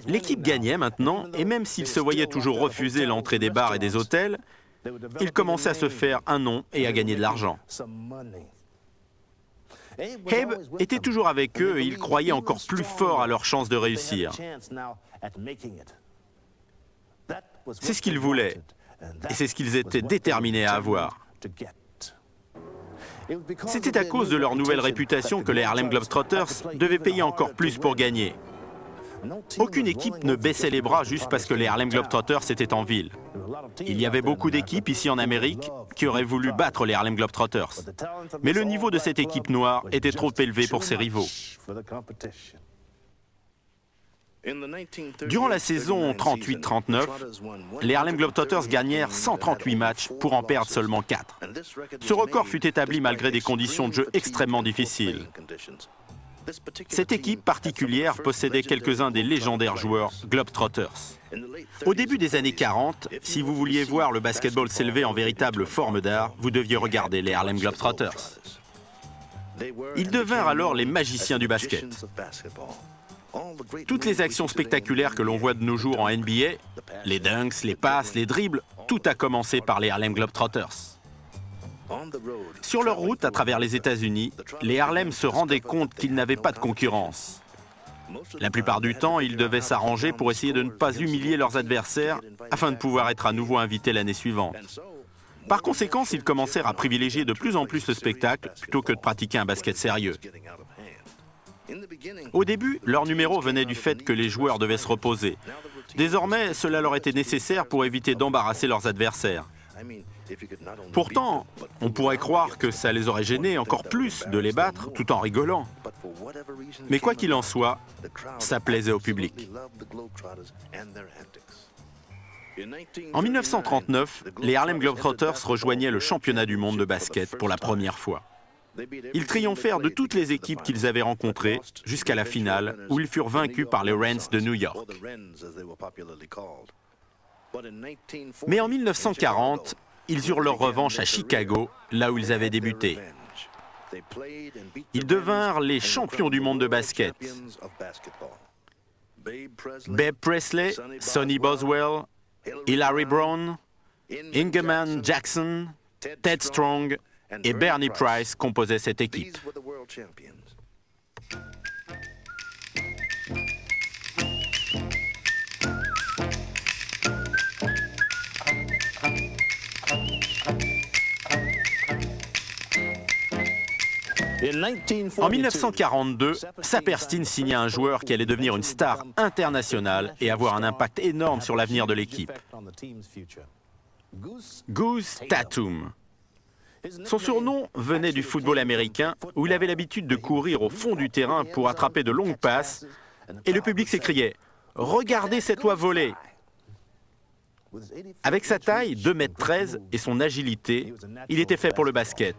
L'équipe gagnait maintenant, et même s'ils se voyaient toujours refuser l'entrée des bars et des hôtels, ils commençaient à se faire un nom et à gagner de l'argent. Abe était toujours avec eux et il croyait encore plus fort à leurs chances de réussir. C'est ce qu'ils voulaient, et c'est ce qu'ils étaient déterminés à avoir. C'était à cause de leur nouvelle réputation que les Harlem Globetrotters devaient payer encore plus pour gagner. Aucune équipe ne baissait les bras juste parce que les Harlem Globetrotters étaient en ville. Il y avait beaucoup d'équipes ici en Amérique qui auraient voulu battre les Harlem Globetrotters. Mais le niveau de cette équipe noire était trop élevé pour ses rivaux. Durant la saison 38-39, les Harlem Globetrotters gagnèrent 138 matchs pour en perdre seulement 4. Ce record fut établi malgré des conditions de jeu extrêmement difficiles. Cette équipe particulière possédait quelques-uns des légendaires joueurs Globetrotters. Au début des années 40, si vous vouliez voir le basketball s'élever en véritable forme d'art, vous deviez regarder les Harlem Globetrotters. Ils devinrent alors les magiciens du basket. Toutes les actions spectaculaires que l'on voit de nos jours en NBA, les dunks, les passes, les dribbles, tout a commencé par les Harlem Globetrotters. Sur leur route à travers les États-Unis, les Harlem se rendaient compte qu'ils n'avaient pas de concurrence. La plupart du temps, ils devaient s'arranger pour essayer de ne pas humilier leurs adversaires afin de pouvoir être à nouveau invités l'année suivante. Par conséquent, ils commencèrent à privilégier de plus en plus le spectacle plutôt que de pratiquer un basket sérieux. Au début, leur numéro venait du fait que les joueurs devaient se reposer. Désormais, cela leur était nécessaire pour éviter d'embarrasser leurs adversaires. Pourtant, on pourrait croire que ça les aurait gênés encore plus de les battre tout en rigolant. Mais quoi qu'il en soit, ça plaisait au public. En 1939, les Harlem Globetrotters rejoignaient le championnat du monde de basket pour la première fois. Ils triomphèrent de toutes les équipes qu'ils avaient rencontrées jusqu'à la finale où ils furent vaincus par les Wrens de New York. Mais en 1940, ils eurent leur revanche à Chicago, là où ils avaient débuté. Ils devinrent les champions du monde de basket. Babe Presley, Sonny Boswell, Hilary Brown, Ingeman Jackson, Ted Strong et Bernie Price composaient cette équipe. En 1942, Saperstein signa un joueur qui allait devenir une star internationale et avoir un impact énorme sur l'avenir de l'équipe. Goose Tatum. Son surnom venait du football américain où il avait l'habitude de courir au fond du terrain pour attraper de longues passes et le public s'écriait « Regardez cet oiseau voler !» Avec sa taille, 2,13 m et son agilité, il était fait pour le basket.